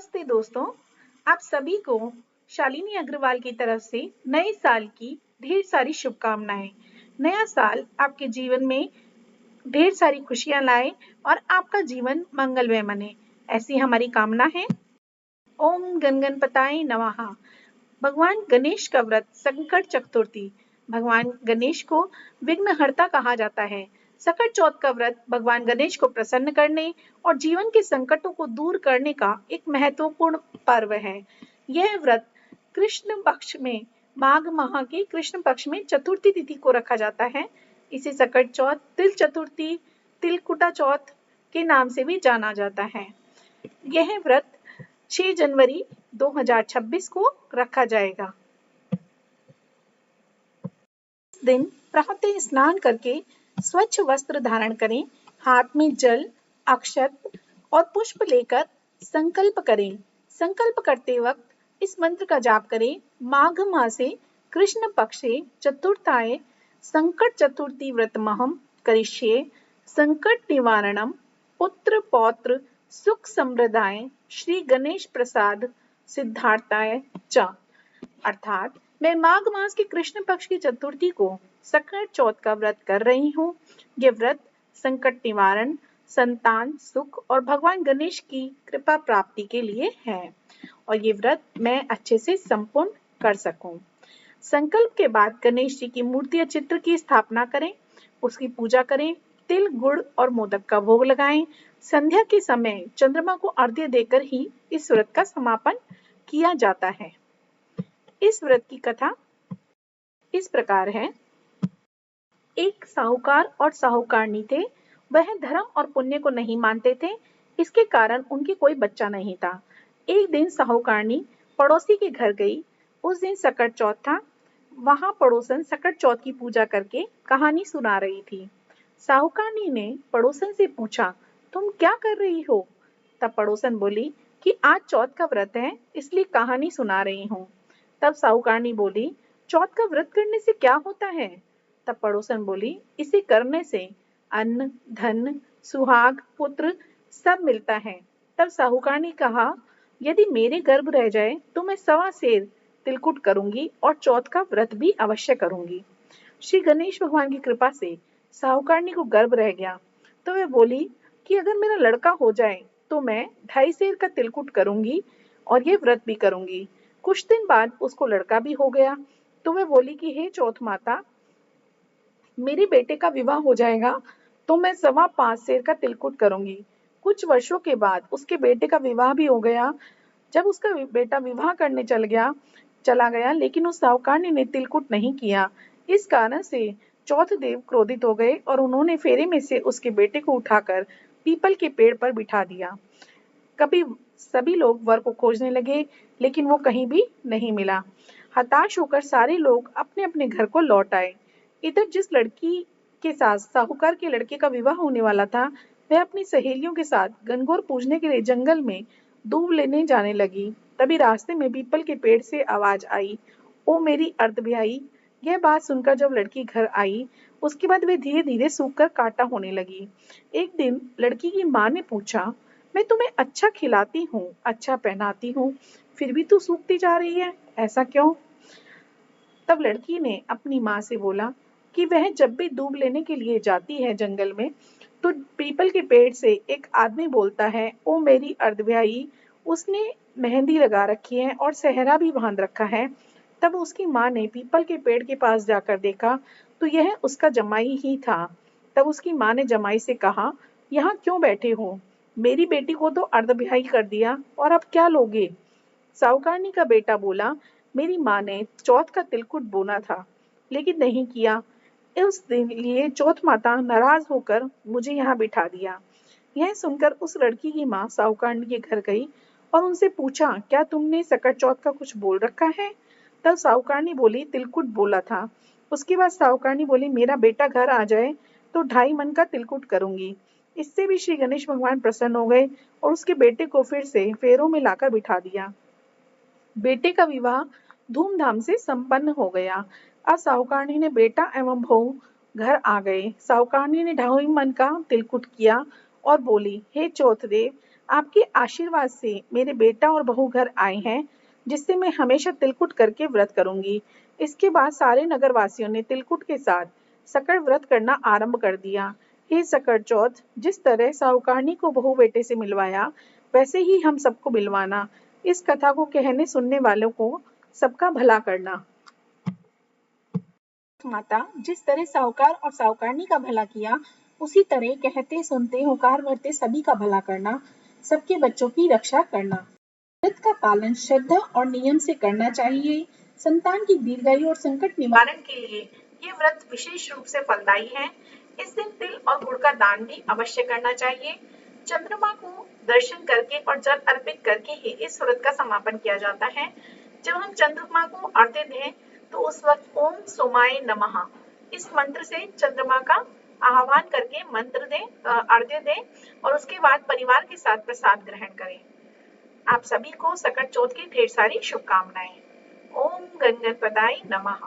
नमस्ते दोस्तों, आप सभी को शालिनी अग्रवाल की तरफ से नए साल की ढेर सारी शुभकामनाएं। नया साल आपके जीवन में ढेर सारी खुशियां लाए और आपका जीवन मंगलमय बने, ऐसी हमारी कामना है। ओम गणगणपताय नमः। भगवान गणेश का व्रत संकट चतुर्थी। भगवान गणेश को विघ्नहर्ता कहा जाता है। संकट चौथ का व्रत भगवान गणेश को प्रसन्न करने और जीवन के संकटों को दूर करने का एक महत्वपूर्ण पर्व है। यह व्रत कृष्ण पक्ष में माघ माह के कृष्ण पक्ष में चतुर्थी तिथि को रखा जाता है। इसे संकट चौथ, तिल चतुर्थी, तिलकुटा चौथ के नाम से भी जाना जाता है। यह व्रत 6 जनवरी 2026 को रखा जाएगा। इस दिन प्रातः स्नान करके स्वच्छ वस्त्र धारण करें, हाथ में जल, अक्षत और पुष्प लेकर संकल्प करें। संकल्प करते वक्त इस मंत्र का जाप करें। माघ मासे कृष्ण पक्षे चतुर्थाय संकट चतुर्थी व्रतमहं करिष्ये संकट निवारणम पुत्र पौत्र सुख समृद्धाय श्री गणेश प्रसाद सिद्धार्थाय च। अर्थात मैं माघ मास के कृष्ण पक्ष की चतुर्थी को संकट चौथ का व्रत कर रही हूँ। ये व्रत संकट निवारण, संतान सुख और भगवान गणेश की कृपा प्राप्ति के लिए है और ये व्रत मैं अच्छे से संपूर्ण कर सकूं। संकल्प के बाद गणेश जी की मूर्ति या चित्र की स्थापना करें, उसकी पूजा करें, तिल, गुड़ और मोदक का भोग लगाएं। संध्या के समय चंद्रमा को अर्घ्य देकर ही इस व्रत का समापन किया जाता है। इस व्रत की कथा इस प्रकार है। एक साहूकार और साहूकारनी थे। वह धर्म और पुण्य को नहीं मानते थे, इसके कारण उनके कोई बच्चा नहीं था। एक दिन साहूकारनी पड़ोसी के घर गई। उस दिन सकट चौथ था। वहां पड़ोसन सकट चौथ की पूजा करके कहानी सुना रही थी। साहूकारनी ने पड़ोसन से पूछा, तुम क्या कर रही हो? तब पड़ोसन बोली कि आज चौथ का व्रत है, इसलिए कहानी सुना रही हूँ। तब साहूकारनी बोली, चौथ का व्रत करने से क्या होता है? तब पड़ोसन बोली, इसे करने से अन्न, धन, सुहाग, पुत्र सब मिलता है। तब साहूकार ने कहा, यदि मेरे गर्भ रह जाए तो मैं 1.25 सेर तिलकुट करूंगी और चौथ का व्रत भी अवश्य करूंगी। श्री गणेश भगवान की कृपा से साहूकारनी को गर्भ रह गया तो वह बोली कि अगर मेरा लड़का हो जाए तो मैं 2.5 सेर का तिलकुट करूंगी और ये व्रत भी करूंगी। कुछ दिन बाद उसको लड़का भी हो गया तो वह बोली कि हे चौथ माता, मेरे बेटे का विवाह हो जाएगा तो मैं 5.25 सेर का तिलकुट करूंगी। कुछ वर्षों के बाद उसके बेटे का विवाह भी हो गया। जब उसका बेटा विवाह करने चला गया लेकिन उस साहूकार ने तिलकुट नहीं किया। इस कारण से चौथ देव क्रोधित हो गए और उन्होंने फेरे में से उसके बेटे को उठाकर पीपल के पेड़ पर बिठा दिया। कभी सभी लोग वर को खोजने लगे लेकिन वो कहीं भी नहीं मिला। हताश होकर सारे लोग अपने अपने घर को लौट आए। इधर जिस लड़की के साथ साहूकार के लड़के का विवाह होने वाला था, वह अपनी सहेलियों के साथ गणगौर पूजने के लिए जंगल में दूब लेने जाने लगी। तभी रास्ते में पीपल के पेड़ से आवाज आई, ओ मेरी अर्धब्याई। यह बात सुनकर जब लड़की घर आई, उसके बाद वे धीरे धीरे सूखकर कांटा होने लगी। एक दिन लड़की की माँ ने पूछा, मैं तुम्हें अच्छा खिलाती हूँ, अच्छा पहनाती हूँ, फिर भी तू सूखती जा रही है, ऐसा क्यों? तब लड़की ने अपनी माँ से बोला कि वह जब भी दूब लेने के लिए जाती है जंगल में तो पीपल के पेड़ से एक आदमी बोलता है, ओ मेरी अर्धव्याई। उसने मेहंदी लगा रखी है और सेहरा भी बांध रखा है। तब उसकी माँ ने पीपल के पेड़ के पास जाकर देखा तो यह उसका जमाई ही था। तब उसकी माँ ने जमाई से कहा, यहाँ क्यों बैठे हो? मेरी बेटी को तो अर्धव्याई कर दिया और अब क्या लोगे? साहूकारनी का बेटा बोला, मेरी माँ ने चौथ का तिलकुट बोना था लेकिन नहीं किया, उस दिन लिए चौथ माता नाराज होकर मुझे यहाँ बिठा दिया। यह सुनकर उस लड़की की माँ साहूकारनी के घर गई और उनसे पूछा, क्या तुमने सकट चौथ का कुछ बोल रखा है? तब साहूकारनी बोली, तिलकुट बोला था। उसके बाद साहूकारनी बोली, मेरा बेटा घर आ जाए तो 2.5 मन का तिलकुट करूंगी। इससे भी श्री गणेश भगवान प्रसन्न हो गए और उसके बेटे को फिर से फेरों में लाकर बिठा दिया। बेटे का विवाह धूमधाम से संपन्न हो गया। अब साहूकारनी ने बेटा एवं बहू घर आ गए। साहूकारनी ने 2.5 मन का तिलकुट किया और बोली, हे चौथ देव, आपके आशीर्वाद से मेरे बेटा और बहू घर आए हैं, जिससे मैं हमेशा तिलकुट करके व्रत करूंगी। इसके बाद सारे नगरवासियों ने तिलकुट के साथ सकड़ व्रत करना आरंभ कर दिया। हे सकड़ चौथ, जिस तरह साहूकारनी को बहू बेटे से मिलवाया, वैसे ही हम सबको मिलवाना। इस कथा को कहने सुनने वालों को सबका भला करना। माता, जिस तरह साहूकार और साहूकारनी का भला किया, उसी तरह कहते सुनते होकार भरते सभी का भला करना, सबके बच्चों की रक्षा करना। व्रत का पालन श्रद्धा और नियम से करना चाहिए। संतान की दीर्घायु और संकट निवारण के लिए ये व्रत विशेष रूप से फलदायी है। इस दिन तिल और गुड़ का दान भी अवश्य करना चाहिए। चंद्रमा को दर्शन करके और जल अर्पित करके ही इस व्रत का समापन किया जाता है। जब हम चंद्रमा को अर्घ्य दें तो उस वक्त ओम सोमाय नमः इस मंत्र से चंद्रमा का आह्वान करके मंत्र दें, अर्घ्य दें और उसके बाद परिवार के साथ प्रसाद ग्रहण करें। आप सभी को सकट चौथ की ढेर सारी शुभकामनाएं। ओम गणपताय नमः।